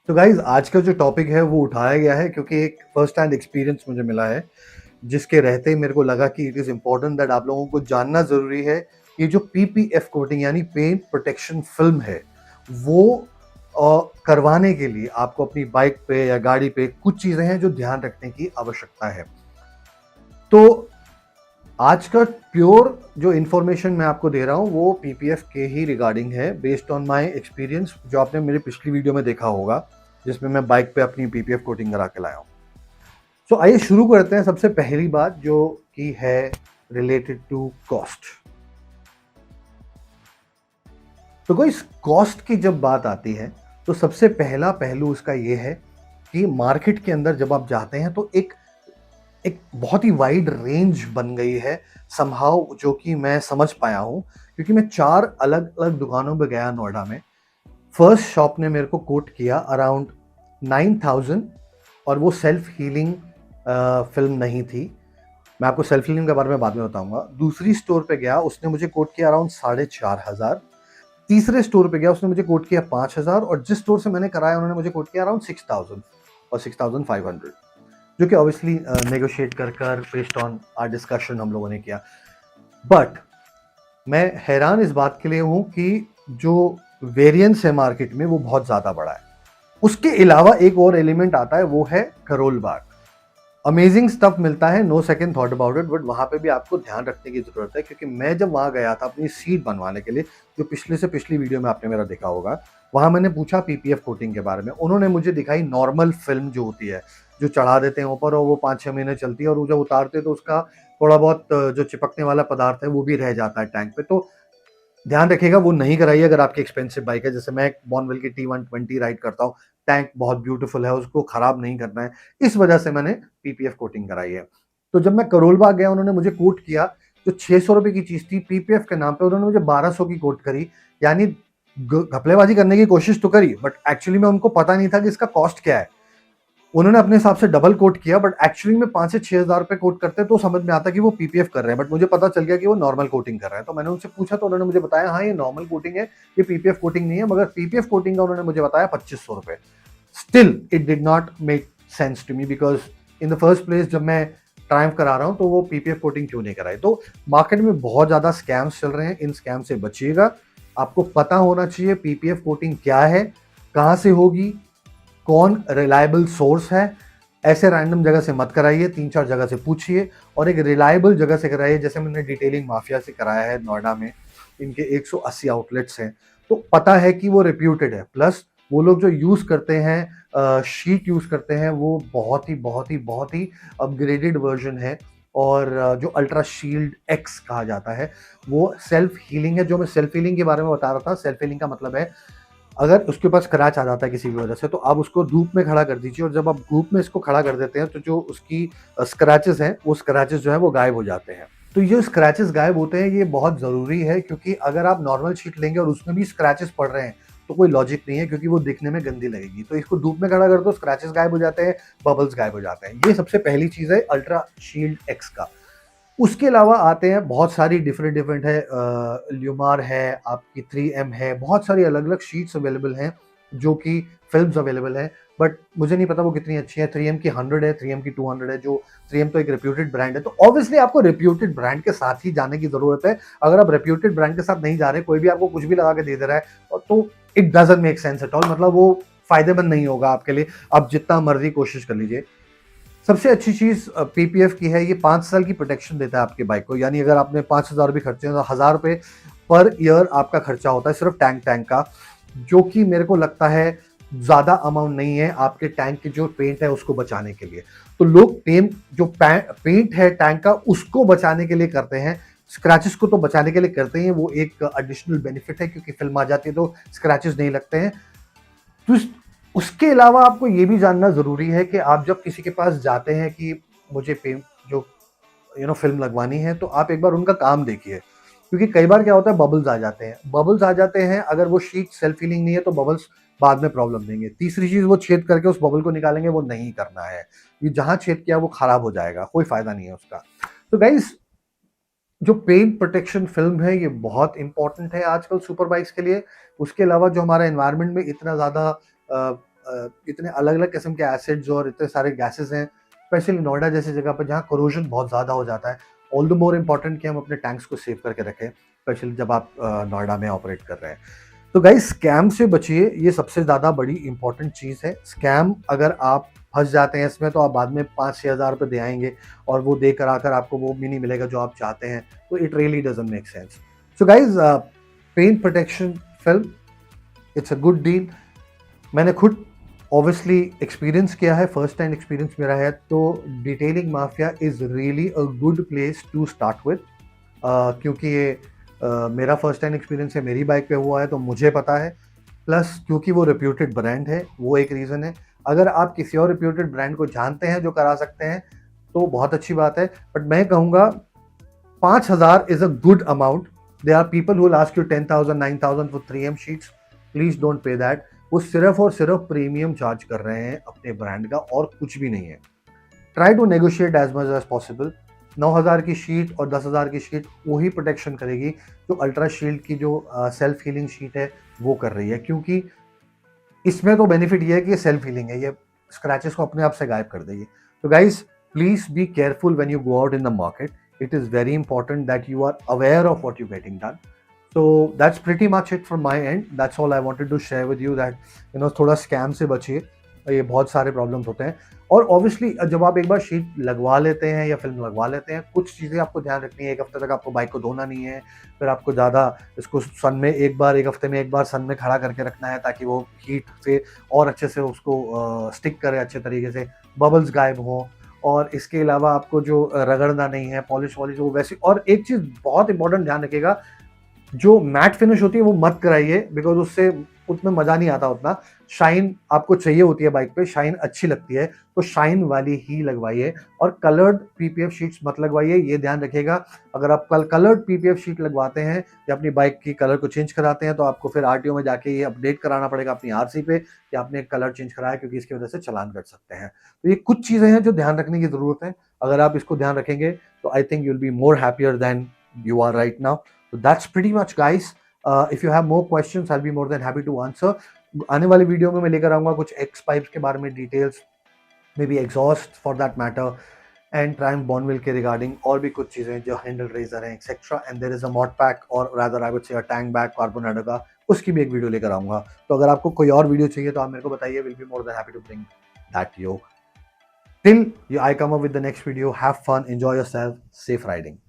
तो गाइज आज का जो टॉपिक है वो उठाया गया है क्योंकि एक फर्स्ट हैंड एक्सपीरियंस मुझे मिला है, जिसके रहते ही मेरे को लगा कि इट इज इम्पोर्टेंट दैट आप लोगों को जानना जरूरी है। ये जो पीपीएफ कोटिंग यानी पेंट प्रोटेक्शन फिल्म है, वो करवाने के लिए आपको अपनी बाइक पे या गाड़ी पे कुछ चीजें हैं जो ध्यान रखने की आवश्यकता है। तो आज का प्योर जो इन्फॉर्मेशन मैं आपको दे रहा हूँ वो पीपीएफ के ही रिगार्डिंग है, बेस्ड ऑन माय एक्सपीरियंस, जो आपने मेरी पिछली वीडियो में देखा होगा, जिसमें मैं बाइक पे अपनी पीपीएफ कोटिंग करा के लाया हूँ। तो आइए शुरू करते हैं। सबसे पहली बात जो कि है रिलेटेड टू कॉस्ट। तो कोई कॉस्ट की जब बात आती है तो सबसे पहला पहलू उसका ये है कि मार्केट के अंदर जब आप जाते हैं तो एक एक बहुत ही वाइड रेंज बन गई है समहाउ, जो कि मैं समझ पाया हूं क्योंकि मैं 4 अलग अलग दुकानों पे गया नोएडा में। फर्स्ट शॉप ने मेरे को कोट किया अराउंड 9,000, और वो सेल्फ हीलिंग फिल्म नहीं थी। मैं आपको सेल्फ हीलिंग के बारे में बाद में बताऊंगा। दूसरी स्टोर पे गया, उसने मुझे कोट किया अराउंड 4,500। तीसरे स्टोर पे गया, उसने मुझे कोट किया 5,000, और जिस स्टोर से मैंने कराया उन्होंने मुझे कोट किया अराउंड 6,000 और 6,500, जो कि ऑब्वियसली नेगोशिएट कर कर बेस्ड ऑन आर डिस्कशन हम लोगों ने किया। बट मैं हैरान इस बात के लिए हूं कि जो वेरिएंस है मार्केट में वो बहुत ज्यादा बड़ा है। उसके अलावा एक और एलिमेंट आता है, वो है करोल बाग। अमेजिंग स्टफ मिलता है, no second thought about it, but वहां पे भी आपको ध्यान रखने की जरूरत है क्योंकि मैं जब वहां गया था अपनी सीट बनवाने के लिए, जो पिछले से पिछली वीडियो में आपने मेरा देखा होगा, वहां मैंने पूछा पीपीएफ कोटिंग के बारे में। उन्होंने मुझे दिखाई नॉर्मल फिल्म जो होती है, जो चढ़ा देते हैं ऊपर और वो 5-6 महीने चलती है, और वो जब उतारते हैं तो उसका थोड़ा बहुत जो चिपकने वाला पदार्थ है वो भी रह जाता है टैंक पे। तो ध्यान रखिएगा वो नहीं कराइए अगर आपकी एक्सपेंसिव बाइक है। जैसे मैं बॉर्नविल की T120 राइड करता हूँ, टैंक बहुत ब्यूटीफुल है, उसको खराब नहीं करना है, इस वजह से मैंने पीपीएफ कोटिंग कराई है। तो जब मैं करोल बाग गया, उन्होंने मुझे कोट किया, जो 600 रुपए की चीज थी पीपीएफ के नाम पे उन्होंने मुझे 1,200 की कोट करी। यानी घपलेबाजी करने की कोशिश तो करी, बट एक्चुअली में उनको पता नहीं था कि इसका कॉस्ट क्या है। उन्होंने अपने हिसाब से डबल कोट किया, बट एक्चुअली में 5 से 6 हजार रुपए कोट करते तो समझ में आता कि वो पीपीएफ कर रहे हैं, बट मुझे पता चल गया कि वो नॉर्मल कोटिंग कर रहे हैं। तो मैंने उनसे पूछा तो उन्होंने मुझे बताया हाँ ये नॉर्मल कोटिंग है, ये पीपीएफ कोटिंग नहीं है। मगर पीपीएफ कोटिंग का उन्होंने मुझे बताया 2,500 रुपए। Still it did not make sense to me, because in the first place जब मैं ट्रायम्फ करा रहा हूं तो वो पीपीएफ कोटिंग क्यों नहीं कराई। तो मार्केट में बहुत ज्यादा स्कैम्स चल रहे हैं, इन स्कैम से बचिएगा। आपको पता होना चाहिए पीपीएफ कोटिंग क्या है, कहां से होगी, कौन रिलायबल सोर्स है। ऐसे रैंडम जगह से मत कराइए, 3-4 जगह से पूछिए और एक रिलायबल जगह से कराइए। जैसे मैंने डिटेलिंग माफिया से कराया है नोएडा में, इनके 180 आउटलेट्स हैं, तो पता है कि वो रिप्यूटेड है। प्लस वो लोग जो यूज करते हैं, शीट यूज करते हैं, वो बहुत ही अपग्रेडेड वर्जन है। और जो अल्ट्रा शील्ड एक्स कहा जाता है, वो सेल्फ हीलिंग है। जो मैं सेल्फ हीलिंग के बारे में बता रहा था, सेल्फ हीलिंग का मतलब है अगर उसके पास स्क्रैच आ जाता है किसी भी वजह से, तो आप उसको धूप में खड़ा कर दीजिए, और जब आप धूप में इसको खड़ा कर देते हैं तो जो उसकी स्क्रैचेस हैं, वो स्क्रैचेस जो है वो गायब हो जाते हैं। तो ये स्क्रैचेस गायब होते हैं, ये बहुत ज़रूरी है, क्योंकि अगर आप नॉर्मल शीट लेंगे और उसमें भी स्क्रैचेस पड़ रहे हैं तो कोई लॉजिक नहीं है, क्योंकि वो दिखने में गंदी लगेगी। तो इसको धूप में खड़ा कर दो, स्क्रैचेस गायब हो जाते हैं, बबल्स गायब हो जाते हैं। ये सबसे पहली चीज़ है अल्ट्रा शील्ड एक्स का। उसके अलावा आते हैं बहुत सारी डिफरेंट डिफरेंट है, ल्यूमार है, आपकी 3M है, बहुत सारी अलग अलग शीट्स अवेलेबल हैं जो कि फिल्म्स अवेलेबल हैं। बट मुझे नहीं पता वो कितनी अच्छी है। 3M की 100 है, 3M की 200 है। जो 3M तो एक रेप्यूटेड ब्रांड है, तो ऑब्वियसली आपको रेप्यूटेड ब्रांड के साथ ही जाने की जरूरत है। अगर आप रेप्यूटेड ब्रांड के साथ नहीं जा रहे, कोई भी आपको कुछ भी लगा के दे दे रहा है, तो it doesn't make sense at all. मतलब वो फायदेमंद नहीं होगा आपके लिए, आप जितना मर्जी कोशिश कर लीजिए। सबसे अच्छी चीज पीपीएफ की है, ये 5 साल की प्रोटेक्शन देता है आपकी बाइक को। यानी अगर आपने 5,000 भी खर्चे हैं तो 1,000 रुपए पर ईयर आपका खर्चा होता है सिर्फ टैंक टैंक का, जो कि मेरे को लगता है ज्यादा अमाउंट नहीं है आपके टैंक की जो पेंट है उसको बचाने के लिए। तो लोग जो पेंट है टैंक का उसको बचाने के लिए करते हैं, स्क्रैचेस को तो बचाने के लिए करते हैं, वो एक एडिशनल बेनिफिट है क्योंकि फिल्म आ जाती है तो स्क्रैचेस नहीं लगते हैं। तो उसके अलावा आपको ये भी जानना जरूरी है कि आप जब किसी के पास जाते हैं कि मुझे पेंट जो फिल्म लगवानी है, तो आप एक बार उनका काम देखिए, क्योंकि कई बार क्या होता है बबल्स आ जाते हैं। बबल्स आ जाते हैं, अगर वो शीट सेल्फ हीलिंग नहीं है तो बबल्स बाद में प्रॉब्लम देंगे। तीसरी चीज, वो छेद करके उस बबल को निकालेंगे, वो नहीं करना है। ये जहां छेद किया वो खराब हो जाएगा, कोई फायदा नहीं है उसका। तो गाइस, जो पेंट प्रोटेक्शन फिल्म है ये बहुत इंपॉर्टेंट है आजकल सुपर बाइक्स के लिए। उसके अलावा जो हमारा एनवायरनमेंट में इतना ज्यादा इतने अलग अलग किस्म के एसिड्स और इतने सारे गैसेस हैं, स्पेशली नोएडा जैसी जगह पर जहाँ करोजन बहुत ज़्यादा हो जाता है। ऑल द मोर इम्पॉर्टेंट कि हम अपने टैंक्स को सेव करके रखें, स्पेशली जब आप नोएडा में ऑपरेट कर रहे हैं। तो गाइस स्कैम से बचिए, ये सबसे ज़्यादा बड़ी इंपॉर्टेंट चीज़ है। स्कैम अगर आप फंस जाते हैं इसमें, तो आप बाद में 5-6 हज़ार रुपये दे आएंगे और वो दे कर आकर आपको वो भी नहीं मिलेगा जो आप चाहते हैं, तो it really doesn't make sense. So guys, paint protection film, it's a good deal. मैंने खुद ऑब्वियसली एक्सपीरियंस किया है, फर्स्ट टाइम एक्सपीरियंस मेरा है, तो Detailing Mafia is really a good place to start with, क्योंकि ये मेरा फर्स्ट टाइम एक्सपीरियंस है, मेरी बाइक पे हुआ है तो मुझे पता है, प्लस क्योंकि वो रिप्यूटेड ब्रांड है, वो एक रीज़न है। अगर आप किसी और रिप्यूटेड ब्रांड को जानते हैं जो करा सकते हैं तो बहुत अच्छी बात है, बट मैं कहूँगा 5,000 is a good amount. There are people who will ask you 10,000 9,000 for 3M sheets, please don't pay that. वो सिर्फ और सिर्फ प्रीमियम चार्ज कर रहे हैं अपने ब्रांड का, और कुछ भी नहीं है। Try to negotiate as much as possible. 9,000 की शीट और 10,000 की शीट वही प्रोटेक्शन करेगी जो अल्ट्रा शील्ड की जो सेल्फ हीलिंग शीट है वो कर रही है, क्योंकि इसमें तो बेनिफिट ये है कि ये सेल्फ हीलिंग है, ये स्क्रैचेस को अपने आप से गायब कर देगी। तो guys please be careful when you go out in the market. It is very important that you are aware of what you getting done. So that's pretty much it from my end. That's all I wanted to share with you, that थोड़ा scam से बचिए, ये बहुत सारे problems होते हैं। और obviously जब आप एक बार शीट लगवा लेते हैं या फिल्म लगवा लेते हैं, कुछ चीज़ें आपको ध्यान रखनी है। एक हफ्ते तक आपको बाइक को धोना नहीं है, फिर आपको ज़्यादा इसको सन में एक हफ्ते में एक बार सन में खड़ा करके रखना है, ताकि वो हीट से और अच्छे से उसको स्टिक करे, अच्छे तरीके से बबल्स गायब हों। और इसके अलावा आपको जो रगड़ना नहीं है, पॉलिश वॉलिश वो वैसी। और एक चीज़ बहुत इंपॉर्टेंट ध्यान रखिएगा, जो मैट फिनिश होती है वो मत कराइए, बिकॉज उससे उसमें मजा नहीं आता उतना। शाइन आपको चाहिए होती है बाइक पे, शाइन अच्छी लगती है, तो शाइन वाली ही लगवाइए। और कलर्ड पीपीएफ शीट्स मत लगवाइए, ये ध्यान रखिएगा। अगर आप कलर्ड पीपीएफ शीट लगवाते हैं या अपनी बाइक की कलर को चेंज कराते हैं, तो आपको फिर आरटीओ में जाके ये अपडेट कराना पड़ेगा अपनी आरसी पे कि आपने कलर चेंज कराया, क्योंकि इसकी वजह से चालान कट सकते हैं। तो ये कुछ चीजें हैं जो ध्यान रखने की जरूरत है। अगर आप इसको ध्यान रखेंगे तो I think you will be more happier than you are right now. So that's pretty much, guys. If you have more questions, I'll be more than happy to answer. आने वाली वीडियो में मैं लेकर आऊंगा कुछ एक्स पाइप्स के बारे में details, may be exhaust for that matter, and Triumph Bonneville के रिगार्डिंग और भी कुछ चीज़ें जो हैंडल रेजर हैं etcetera. And there is a mod pack, और rather I would say a tank bag कार्बोनेडो का, उसकी भी एक वीडियो लेकर आऊंगा। तो अगर आपको कोई और वीडियो चाहिए तो आप मेरे को बताइए, will be more than happy to bring that you. Till I come up with the next video, have fun, enjoy yourself, safe riding.